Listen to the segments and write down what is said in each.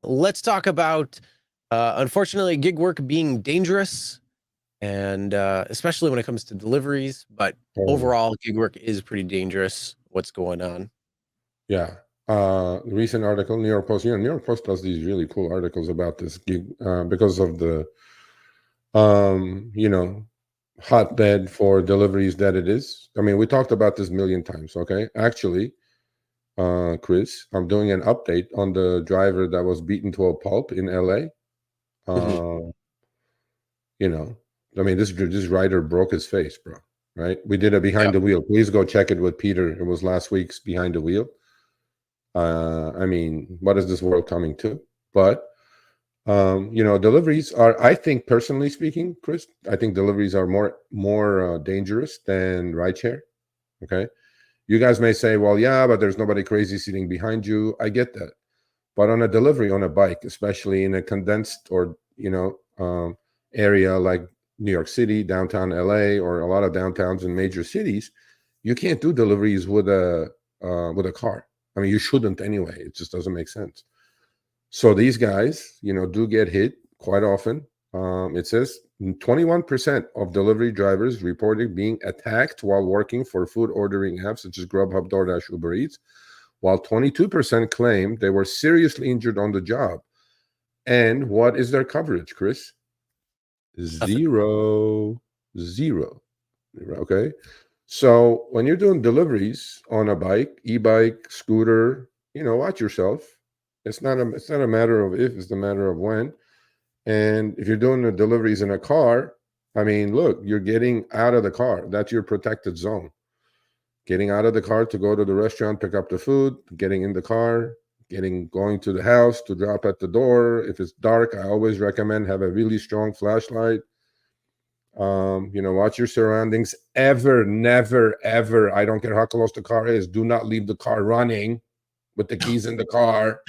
Let's talk about, unfortunately, gig work being dangerous, and especially when it comes to deliveries. But overall, gig work is pretty dangerous. What's going on? Yeah. Recent article, New York Post. New York Post does these really cool articles about this gig because of the, you know, hotbed for deliveries that it is. I mean, we talked about this a million times. Okay. Actually, Chris, I'm doing an update on the driver that was beaten to a pulp in LA. You know, I mean, this rider broke his face, bro. Right? We did a behind Yep. the wheel. Please go check it with Peter. It was last week's behind the wheel. I mean, what is this world coming to? But deliveries are, I think, personally speaking, Chris, I think deliveries are more dangerous than rideshare. Okay, you guys may say, well, yeah, but there's nobody crazy sitting behind you. I get that, but on a delivery on a bike, especially in a condensed or area like New York City, downtown LA, or a lot of downtowns in major cities, you can't do deliveries with a car. I mean, you shouldn't anyway. It just doesn't make sense. So these guys, do get hit quite often. It says 21% of delivery drivers reported being attacked while working for food ordering apps such as Grubhub, Doordash, Uber Eats, while 22% claimed they were seriously injured on the job. And what is their coverage, Chris? Nothing. Zero. Zero. Okay. So when you're doing deliveries on a bike, e-bike, scooter, watch yourself. It's not a matter of if, it's a matter of when. And if you're doing the deliveries in a car, I mean, look, you're getting out of the car. That's your protected zone. Getting out of the car to go to the restaurant, pick up the food, getting in the car, going to the house to drop at the door. If it's dark, I always recommend have a really strong flashlight. Watch your surroundings. Ever, never, ever. I don't care how close the car is. Do not leave the car running with the keys in the car.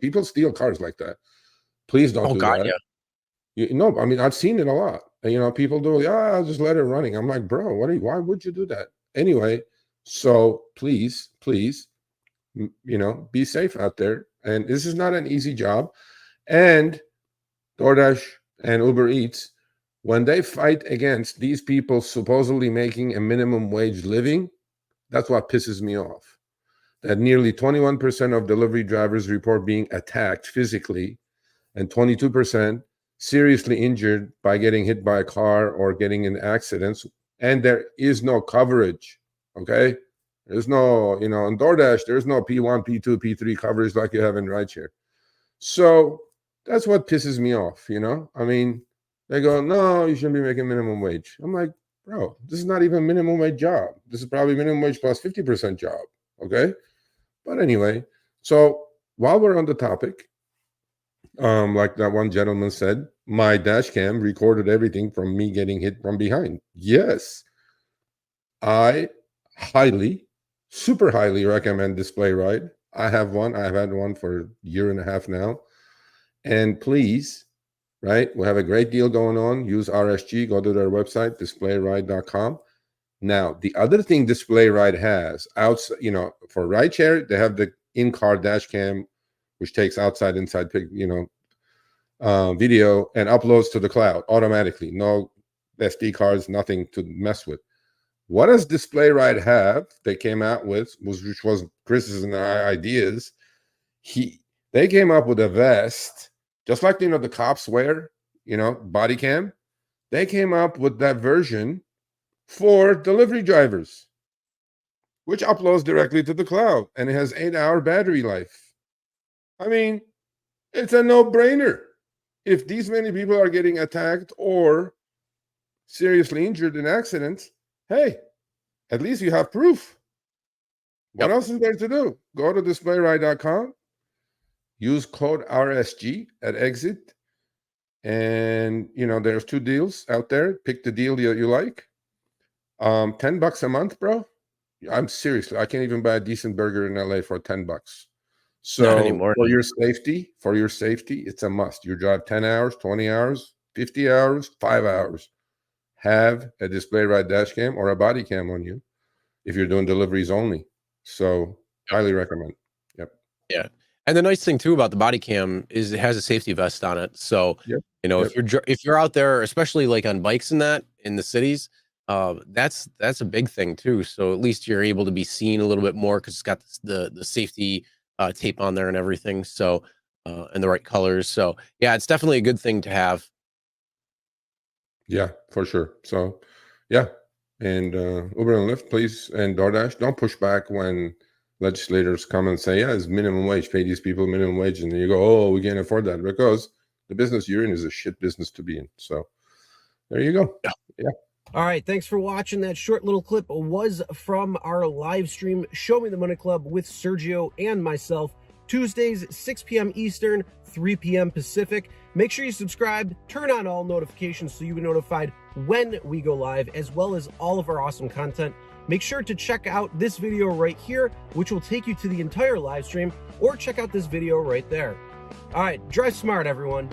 People steal cars like that. Please don't Oh do God, that. yeah. I mean, I've seen it a lot. And, people do, yeah, I'll just let it running. I'm like, bro, why would you do that? Anyway, so please, be safe out there. And this is not an easy job. And DoorDash and Uber Eats, when they fight against these people supposedly making a minimum wage living, that's what pisses me off. That nearly 21% of delivery drivers report being attacked physically, and 22% seriously injured by getting hit by a car or getting in accidents. And there is no coverage. Okay. There's no, on DoorDash, there's no P1, P2, P3 coverage like you have in rideshare. So that's what pisses me off. I mean, they go, no, you shouldn't be making minimum wage. I'm like, bro, this is not even a minimum wage job. This is probably minimum wage plus 50% job. Okay. But anyway, so while we're on the topic, like that one gentleman said, my dash cam recorded everything from me getting hit from behind. Yes, I super highly recommend Display Ride. I have one. I've had one for a year and a half now. And please, right, we have a great deal going on. Use RSG. Go to their website, displayride.com. Now, the other thing Display Ride has outside, for rideshare, they have the in-car dash cam, which takes outside, inside, video and uploads to the cloud automatically. No SD cards, nothing to mess with. What does Display Ride have? They came out with, which was Chris's and ideas. They came up with a vest, just like the cops wear, body cam. They came up with that version for delivery drivers, which uploads directly to the cloud, and it has 8-hour battery life. I mean, it's a no-brainer. If these many people are getting attacked or seriously injured in accidents, hey, at least you have proof. What Yep. else is there to do? Go to displayride.com, use code RSG at exit, and there's 2 deals out there. Pick the deal you like. $10 a month, bro. I'm seriously, I can't even buy a decent burger in LA for $10. Not So anymore. for your safety, it's a must. You drive 10 hours, 20 hours, 50 hours, 5 hours. Have a display ride dash cam or a body cam on you if you're doing deliveries only. So Yep. highly recommend. Yep. Yeah. And the nice thing too about the body cam is it has a safety vest on it. So, Yep. you know, Yep. if you're out there, especially like on bikes and that in the cities, that's a big thing too. So at least you're able to be seen a little bit more because it's got the safety tape on there and everything. So and the right colors. So yeah, it's definitely a good thing to have. Yeah, for sure. So yeah. And Uber and Lyft, please, and DoorDash, don't push back when legislators come and say, yeah, it's minimum wage, pay these people minimum wage. And then you go, oh, we can't afford that, because the business you're in is a shit business to be in. So there you go. Yeah. Yeah. All right, thanks for watching. That short little clip was from our live stream, Show Me the Money Club with Sergio and myself, Tuesdays, 6 p.m. Eastern, 3 p.m. Pacific. Make sure you subscribe, turn on all notifications so you'll be notified when we go live, as well as all of our awesome content. Make sure to check out this video right here, which will take you to the entire live stream, or check out this video right there. All right, drive smart, everyone.